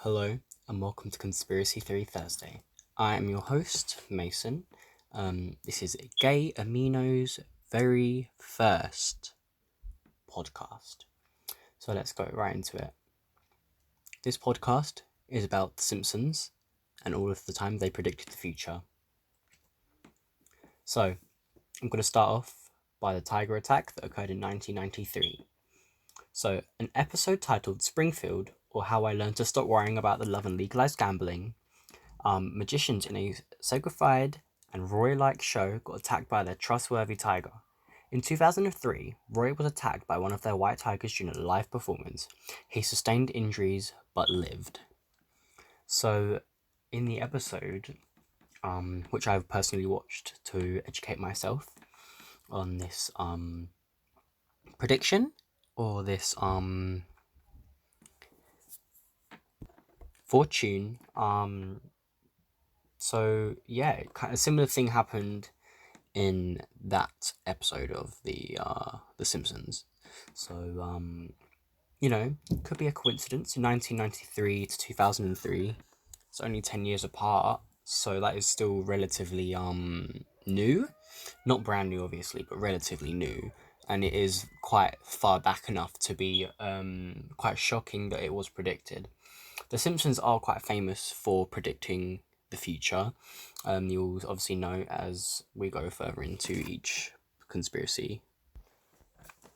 Hello, and welcome to Conspiracy Theory Thursday. I am your host, Mason. This is Gay Amino's very first podcast. So let's go right into it. This podcast is about The Simpsons and all of the time they predicted the future. So, I'm going to start off by the tiger attack that occurred in 1993. So, an episode titled Springfield, or How I Learned to Stop Worrying About the Love and Legalized Gambling, magicians in a sacrified and Roy-like show got attacked by their trustworthy tiger. In 2003, Roy was attacked by one of their white tigers during a live performance. He sustained injuries but lived. So, in the episode, which I've personally watched to educate myself on this prediction or this fortune, so yeah, kind of similar thing happened in that episode of the Simpsons. So could be a coincidence. In 1993 to 2003, it's only 10 years apart, so that is still relatively new, not brand new obviously, but relatively new, and it is quite far back enough to be quite shocking that it was predicted. The Simpsons are quite famous for predicting the future. You'll obviously know as we go further into each conspiracy.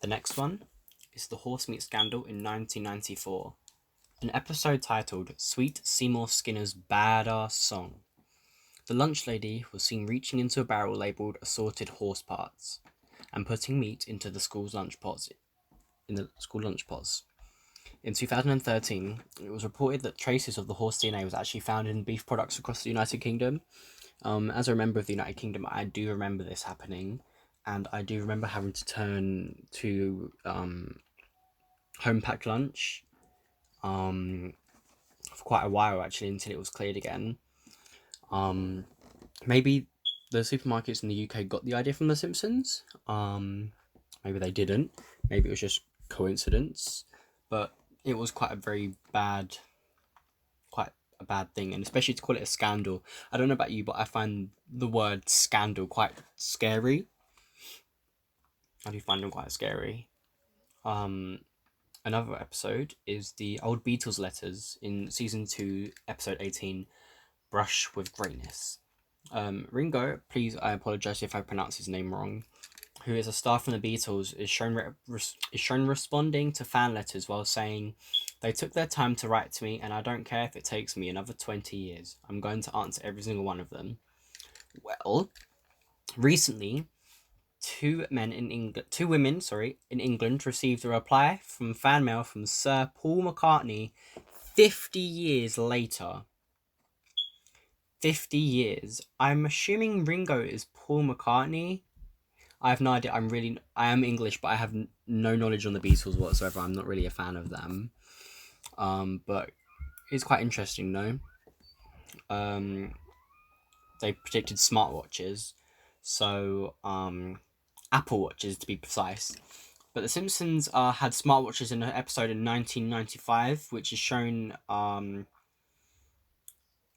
The next one is the horse meat scandal in 1994. An episode titled Sweet Seymour Skinner's Badass Song. The lunch lady was seen reaching into a barrel labelled assorted horse parts and putting meat into the school's lunch pots. In 2013, it was reported that traces of the horse DNA was actually found in beef products across the United Kingdom. As a member of the United Kingdom, I do remember this happening, and I do remember having to turn to home packed lunch for quite a while actually until it was cleared again. Maybe the supermarkets in the UK got the idea from The Simpsons. Maybe they didn't. Maybe it was just coincidence, but it was quite a bad thing, and especially to call it a scandal. I don't know about you, but I find the word scandal quite scary. I do find them quite scary. Another episode is the old Beatles letters in season 2, episode 18, Brush with Greatness. Ringo, please, I apologise if I pronounce his name wrong, who is a star from the Beatles, is shown responding to fan letters while saying, "They took their time to write to me, and I don't care if it takes me another 20 years. I'm going to answer every single one of them." Well, recently, two women in England received a reply from fan mail from Sir Paul McCartney 50 years later. 50 years. I'm assuming Ringo is Paul McCartney. I have no idea. I am English, but I have no knowledge on the Beatles whatsoever. I'm not really a fan of them. But it's quite interesting, though. They predicted smartwatches, so Apple Watches to be precise. But The Simpsons had smartwatches in an episode in 1995, which is shown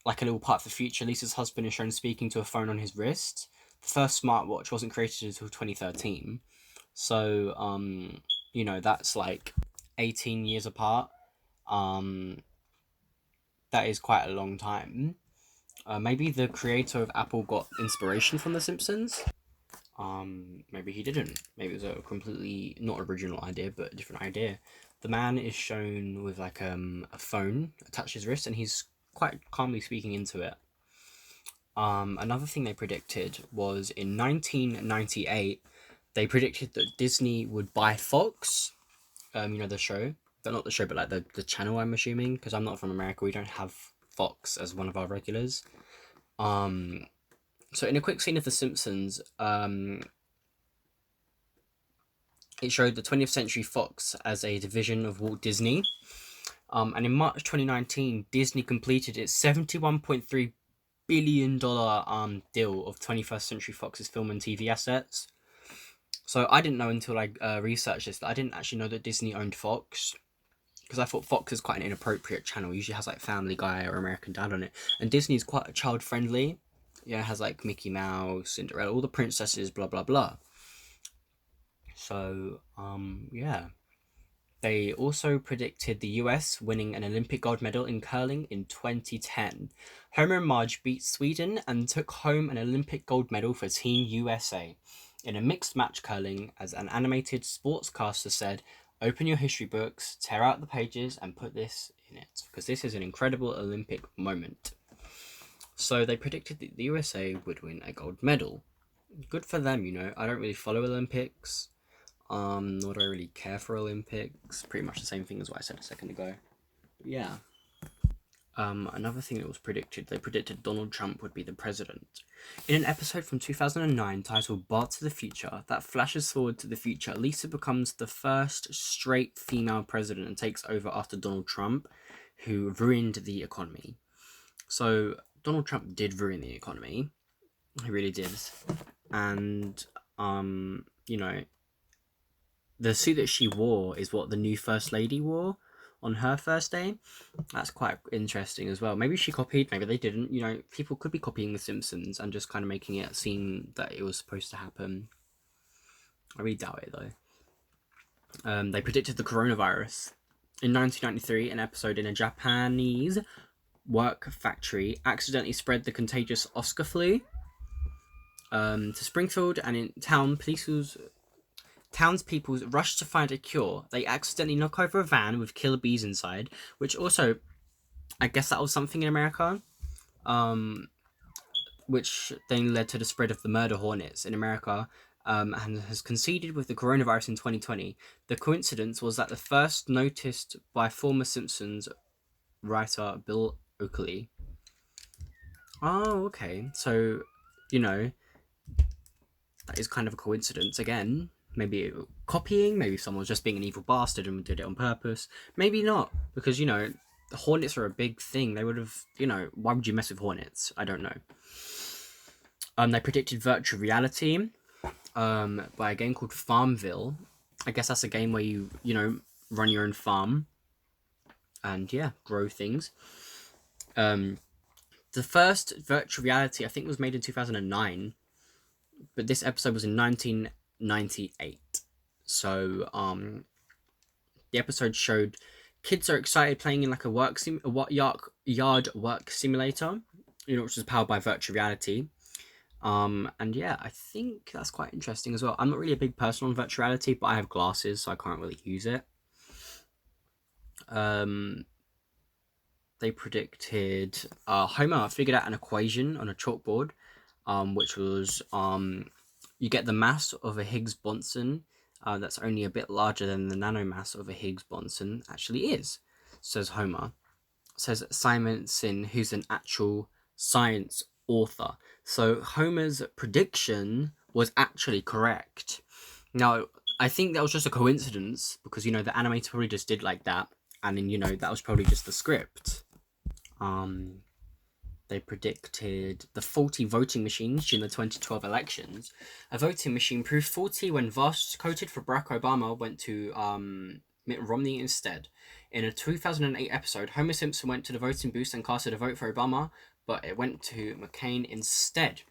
like a little part of the future. Lisa's husband is shown speaking to a phone on his wrist. The first smartwatch wasn't created until 2013. So, that's like 18 years apart. That is quite a long time. Maybe the creator of Apple got inspiration from The Simpsons. Maybe he didn't. Maybe it was a completely not original idea, but a different idea. The man is shown with like a phone attached to his wrist, and he's quite calmly speaking into it. Another thing they predicted was in 1998, they predicted that Disney would buy Fox. The show, but not the show, but like the channel. I'm assuming, because I'm not from America, we don't have Fox as one of our regulars. So in a quick scene of The Simpsons, it showed the 20th Century Fox as a division of Walt Disney. And in March 2019, Disney completed its $71.3 billion deal of 21st Century Fox's film and TV assets. So I didn't know until I researched this that I didn't actually know that Disney owned Fox, because I thought Fox is quite an inappropriate channel. It usually has like Family Guy or American Dad on it, and Disney's quite child friendly. Yeah, it has like Mickey Mouse, Cinderella, all the princesses, blah blah blah. So yeah. They also predicted the US winning an Olympic gold medal in curling in 2010. Homer and Marge beat Sweden and took home an Olympic gold medal for Team USA. In a mixed match curling, as an animated sportscaster said, "Open your history books, tear out the pages, and put this in it, because this is an incredible Olympic moment." So they predicted that the USA would win a gold medal. Good for them, I don't really follow Olympics. Nor do I really care for Olympics. Pretty much the same thing as what I said a second ago. But yeah. Another thing that was predicted, they predicted Donald Trump would be the president. In an episode from 2009 titled Bart to the Future, that flashes forward to the future, Lisa becomes the first straight female president and takes over after Donald Trump, who ruined the economy. So, Donald Trump did ruin the economy. He really did. And, the suit that she wore is what the new First Lady wore on her first day. That's quite interesting as well. Maybe she copied, maybe they didn't. People could be copying The Simpsons and just kind of making it seem that it was supposed to happen. I really doubt it, though. They predicted the coronavirus. In 1993, an episode in a Japanese work factory accidentally spread the contagious Oscar flu to Springfield, and in town, townspeople rushed to find a cure. They accidentally knock over a van with killer bees inside, which also, I guess that was something in America, which then led to the spread of the murder hornets in America, and has coincided with the coronavirus in 2020. The coincidence was that the first noticed by former Simpsons writer Bill Oakley. Oh, okay. So, that is kind of a coincidence again. Maybe copying, maybe someone was just being an evil bastard and did it on purpose. Maybe not, because, the hornets are a big thing. They would have, why would you mess with hornets? I don't know. They predicted virtual reality by a game called Farmville. I guess that's a game where you, run your own farm and, grow things. The first virtual reality, I think, was made in 2009, but this episode was in 1998. So the episode showed kids are excited playing in like a yard work simulator, which is powered by virtual reality. And yeah, I think that's quite interesting as well. I'm not really a big person on virtual reality, but I have glasses, so I can't really use it. They predicted Homer figured out an equation on a chalkboard, which was you get the mass of a Higgs boson that's only a bit larger than the nanomass of a Higgs boson actually is, says Homer. Says Simonson, who's an actual science author. So Homer's prediction was actually correct. Now, I think that was just a coincidence because, the animator probably just did like that. And then, that was probably just the script. They predicted the faulty voting machines during the 2012 elections. A voting machine proved faulty when votes coded for Barack Obama went to Mitt Romney instead. In a 2008 episode, Homer Simpson went to the voting booth and casted a vote for Obama, but it went to McCain instead.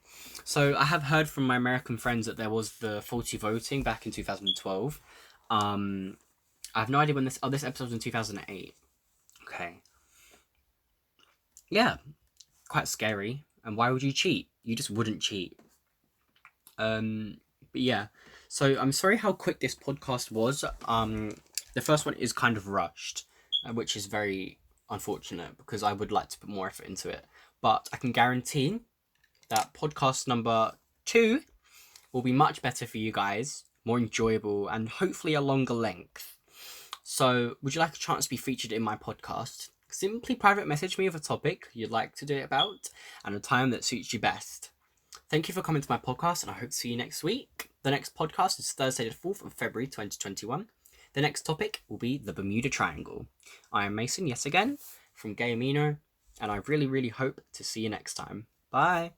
So I have heard from my American friends that there was the faulty voting back in 2012. I have no idea when this episode was in 2008. Okay. Yeah. Quite scary. And why would you cheat? You just wouldn't cheat. But yeah. So I'm sorry how quick this podcast was. The first one is kind of rushed, which is very unfortunate because I would like to put more effort into it. But I can guarantee that podcast number 2 will be much better for you guys, more enjoyable, and hopefully a longer length. So, would you like a chance to be featured in my podcast? Simply private message me with a topic you'd like to do it about and a time that suits you best. Thank you for coming to my podcast, and I hope to see you next week. The next podcast is Thursday the 4th of February 2021. The next topic will be the Bermuda Triangle. I am Mason, yes again, from Gay Amino, and I really, really hope to see you next time. Bye!